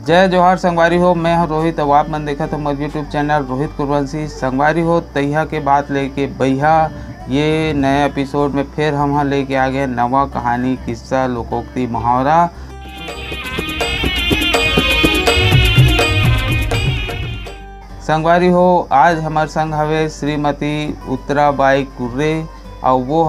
जय जोहार संगवारी हो। मैं हूं रोहित। अब आप मन देखा तो मोर यूट्यूब चैनल रोहित कुरवंशी। संगवारी हो तैहा के बात लेके बैहा ये नए एपिसोड में फिर हम लेके आ गए नवा कहानी, किस्सा, लोकोक्ति, मुहावरा। संगवारी हो आज हमारे संग हवे श्रीमती उत्तराबाई कुर्रे और वो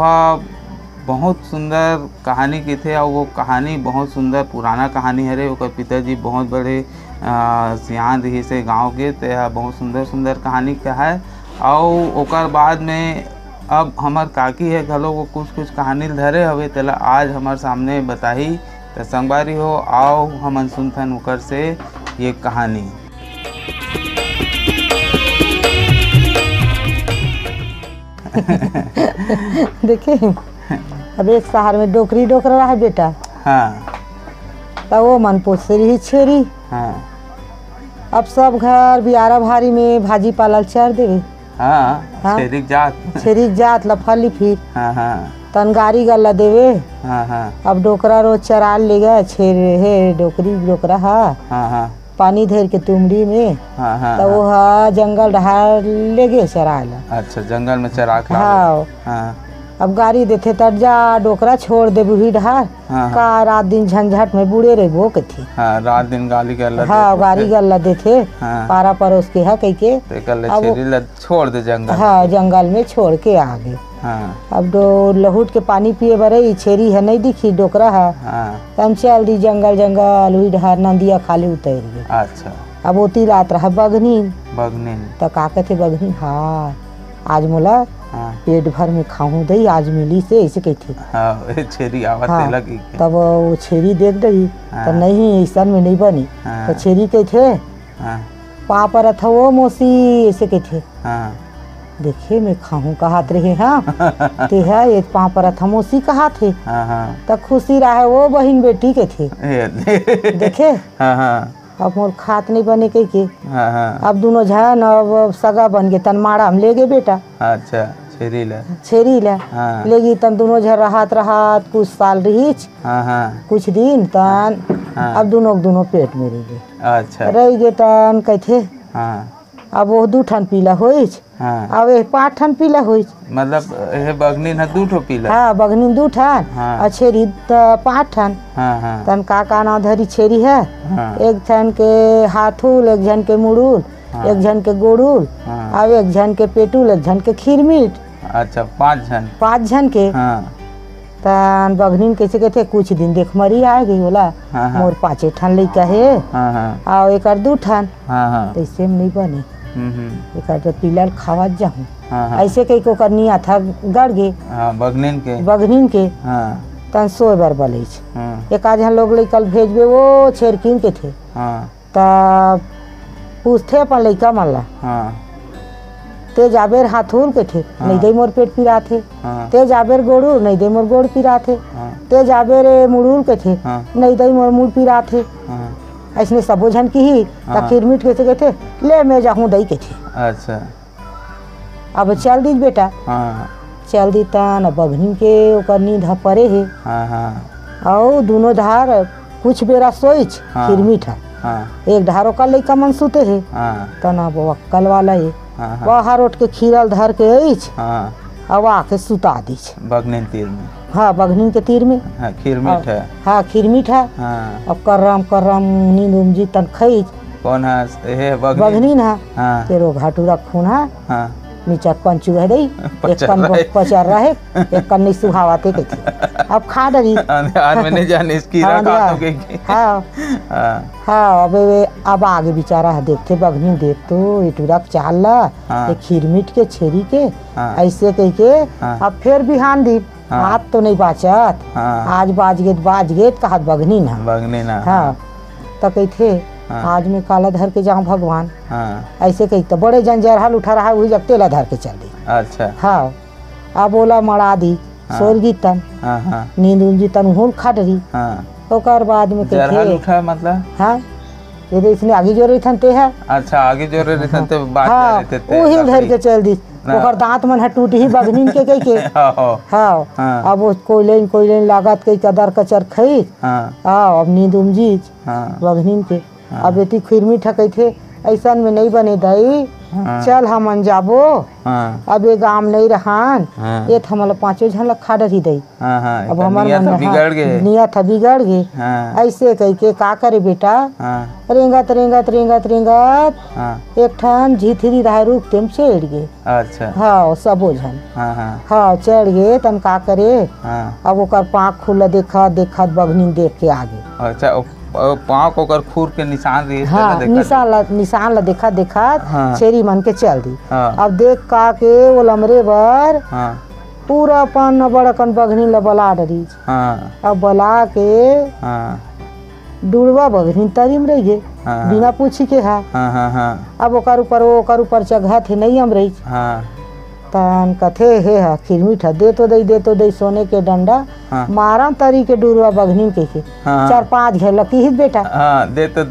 बहुत सुंदर कहानी की थे और वो कहानी बहुत सुंदर पुराना कहानी है रे। ओकर पिताजी बहुत बड़े सियान रही से गांव के, तो बहुत सुंदर सुंदर कहानी का है। और ओकर बाद में अब हमार काकी है घलो वो कुछ कुछ कहानी धरे हवे तेला आज हमारे सामने बताई। तो संगवारी हो आओ हमन सुनथन ओकर से ये कहानी। देखिए अब एक शहर में डोकरी डोकरा रहा बेटा। हाँ। तो वो मन पोसरी ही छेरी। हाँ। अब सब घर बियारा भारी में भाजी पालल चर देवे। हाँ। हाँ? छेरी जात लफली फिर। हाँ हाँ। तनगारी गल्ला देवे। हाँ हाँ। अब डोकरा रोज चराल ले गए छेर है डोकरी डोकरा। हाँ हाँ। पानी धेर के तुमड़ी में। हाँ हाँ। तो वो जंगल ढार ले गए चराल। अच्छा जंगल में चरा के हाँ। हाँ। अब गाड़ी देते तर जा डोकरा छोड़ दे बुढ़ी ढार। हाँ। का रात दिन झंझट में बूढ़े रहे वो के थे। हाँ रात दिन गाली गल्ला हाँ गाड़ी गल्ला देते। हाँ। पारा परोस के है कह के अब छोड़ दे जंगल। हाँ जंगल में छोड़ के आ गए। हाँ। अब लहूट के पानी पिए बरे छेरी है नहीं दिखी डोकरा है। हाँ। तम चल दी जंगल जंगल हुई ढार नंदिया खाली उतर गए। अच्छा। अब ओती रात रहा बगनीन। तो का कहते बगनीन हाँ आज मोला हाँ। पेट भर में खाऊं दई आज मिली से ऐसे कहते। हाँ छेरी आवत हाँ। लगी। तब वो छेरी देख रही। हाँ। तो नहीं ऐसा में नहीं बनी। हाँ। तो छेरी कहते हाँ। पापा था वो मौसी ऐसे कहते। हाँ। देखे मैं खाऊं कहात रहे। हाँ ते है ये पापा था मौसी कहा थे। हाँ हाँ। तो खुशी रहा वो बहन बेटी के थे। देखे। हाँ हाँ। अब मोर खात नहीं बने कह के। हाँ हाँ। अब दोनों झन अब सगा बन गए तन माड़ा हम ले गए बेटा। अच्छा छेरी ला हाँ। लेगी तन दोनों झन रहात कुछ साल रही। हाँ हाँ। कुछ दिन तन हाँ। अब दोनों पेट में रह गए। अच्छा रह गए तन कहते हाँ। अब वो 2 ठन पीला होइच। हाँ। अब 5 ठन पीला होइच। मतलब ये बगनी न 2 ठो पीला। हाँ बगनी 2 ठन। हाँ। और छेरी 5 ठन। हाँ हाँ। तन का नाव धरी छेरी है। हाँ। एक जन के हाथुल, एक जन के मुड़ुल। हाँ। एक जन के गोड़ुल। हाँ। अब एक जन के पेटुल, एक जन के खीरमीट। अच्छा 5 जन। 5 जन के। हाँ। तन बगनी कैसे कहते कुछ दिन देख मरी आ गई बोला। हाँ। मोर 5 ठन लइका है। हाँ हाँ। और एक 2 ठन। हाँ हाँ। तो इससे नहीं बने। एक तो पीला खावा जाऊँ। हाँ हाँ। ऐसे कई को करनिया था गड़ गे। हाँ बगनीन के। हाँ तन सोए बर बले। हाँ। एक आज हम लोग कल भेजबे वो छेरकिन के थे। हाँ। तब पूछते अपन लइका मन ला। हाँ। ते जाबेर हाथुल के थे। हाँ। नहीं दे मोर पेट पिरा थे। हाँ। ते जाबेर गोड़ू नहीं दे मोर गोड़ पिरा थे। हाँ। ते जाबेर मुड़ुल के थे। हाँ। नहीं दे मोर मुड़ पिरा थे। हाँ। ऐसने सबो झन की ही हाँ। खीरमीट कैसे कहते ले मैं जाऊँ दई के थे। अच्छा। अब चल दी बेटा। हाँ। चल दी तन बघनी के ओकर नींद परे है। हाँ हाँ। और दोनों धार कुछ बेरा सोच। हाँ। खीरमीट है। हाँ। एक धारो का लइका मन सुते है। हाँ। तना वो कल वाला है। हाँ। बाहर उठ के खीरल धर के आइच। हाँ। अब आके सुता दीच। बगनीन तीर में। हाँ बघनी के तीर में। हाँ खीरमीट है। हाँ खीरमीट है। हाँ। अब करम नींद उमजी तन खईच। कौन है ये बघनी ना। हाँ। तेरो घाटूरा खून है। हाँ। नीचा पंचू है दई। एक कन पचर रहे एक कन नहीं सुहावाते के थे। अब खा डरी आन में नहीं जाने इसकी रखा तो के। हाँ हाँ अब आगे बेचारा है देखते बघनी देख तो इटूरा चाल ला। हाँ। खीरमीट के छेरी के। हाँ। ऐसे कह के। हाँ। अब फिर बिहान दी। हाँ। हाथ तो नहीं बाचत। हाँ। आज बाज गेत कहत बघनी ना। बगनी ना। हाँ तो कहते हाँ। आज में काला धर के जाऊँ भगवान। हाँ। ऐसे कही तो बड़े जंजरहल उठा रहा वही जब तेला धर के चल दी। अच्छा। हाँ अब बोला मड़ा दी। हाँ। सोरगी तन। हाँ हाँ। नींद उंजी तन हुल खा डरी। हाँ। ओकर बाद में जरहल उठा मतलब। हाँ ये इसने आगे जोर रही थनते है। अच्छा आगे जोर रही थनते बात हाँ कर रहे थे। वो हिल धर के चल दी। ओकर दांत मन है टूट ही बघनीन के कह के। हाँ। अब वो कोयलेन लागत कई कदर कचर खई। हाँ। अब नींद उमजी। हाँ। बघनीन के अब एती खिरमी ठकई थे ऐसा में नहीं बने दई। हाँ। चल हमन जाबो हाँ अब ये गाम नहीं रहन हाँ ये हमला 5 झन ला खा डरी दई। हाँ हाँ अब एकर हमार नियत मन बिगड़ गए। नियत बिगड़ गए। हाँ ऐसे कह के का करे बेटा हाँ रेंगत रेंगत रेंगत रेंगत हाँ एक ठन झिथरी रहा रुक तेम चढ़ गए। अच्छा हाँ सबो झन हाँ हाँ हाँ चढ़ गए तन का करे हाँ अब ओकर पाँख खुला देखत देखत बगनी देख के आगे। अच्छा पाँव को कर खूर के निशान रही हाँ निशान ला देखा देखत हाँ। छेरी मन के चल दी। हाँ अब देख का के वो लमरे बर हाँ पूरा अपन बड़कन बगनी ला बला डरी। हाँ अब बला के हाँ डुड़वा बगनी तरीम रही गे हाँ बिना पूछी के। हाँ हाँ हाँ हाँ अब ओकर ऊपर चघा थे नहीं हम रही हाँ तन कथे हे हा खिरमी ठा दे तो दे सोने के डंडा हाँ। मारा तरी के डुरवा बगनी के हाँ। 4-5 घेर लकी ही बेटा। हाँ दे तो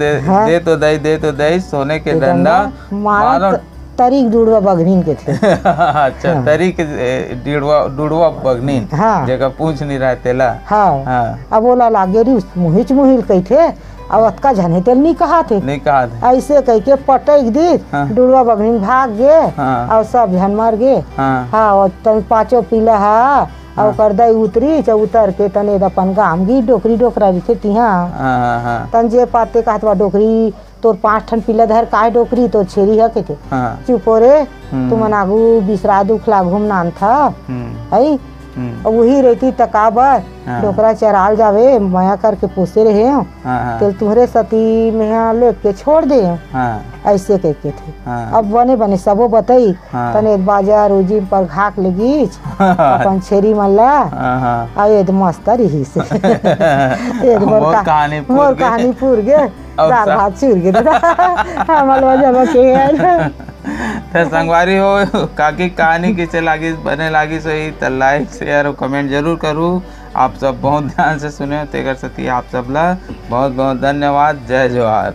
दे सोने के डंडा मारा तरी डुड़वा बगनी के थे। अच्छा तरी के डुड़वा बगनी हाँ जगह पूछ नहीं रहा तेला। हाँ हाँ अब बोला लागे री मुहिच मुहिल कही थे अब अतका झने तेल नहीं कहा थे नहीं कहा था। ऐसे कह के पटक दी हाँ। डुड़वा बगनी भाग गए हाँ। और सब झन मर गए। हाँ हाँ और तन 5 पीला हा और कर दई उतरी च उतर के तने अपन गाम गी डोकरी डोकरा रही थे तिहा हाँ हाँ तन जे पाते कहत बा डोकरी तोर 5 ठन पीला धर काहे डोकरी तो छेरी है के थे हाँ चुप रे तुम आगू बिसरा दुखला घूमनान था है अब वही रहती तकाबर हाँ। डोकरा चराल जावे माया करके पोसे रहे हाँ तो तुम्हारे सती में यहाँ लेके छोड़ दे हाँ ऐसे कह के थे। हाँ। अब बने सबो बताई हाँ। तने बाजार उजी पर घाक लगी अपन छेरी मल्ला हाँ आये मस्त रही से मोर कहानी पूर गए दाल भात चूर गए हमारे वजह के तो संगवारी हो काकी कहानी किसे लागी बने लागी सही तो लाइक शेयर और कमेंट जरूर करूँ। आप सब बहुत ध्यान से सुने तेकर सती आप सब ला बहुत बहुत धन्यवाद। जय जोहार।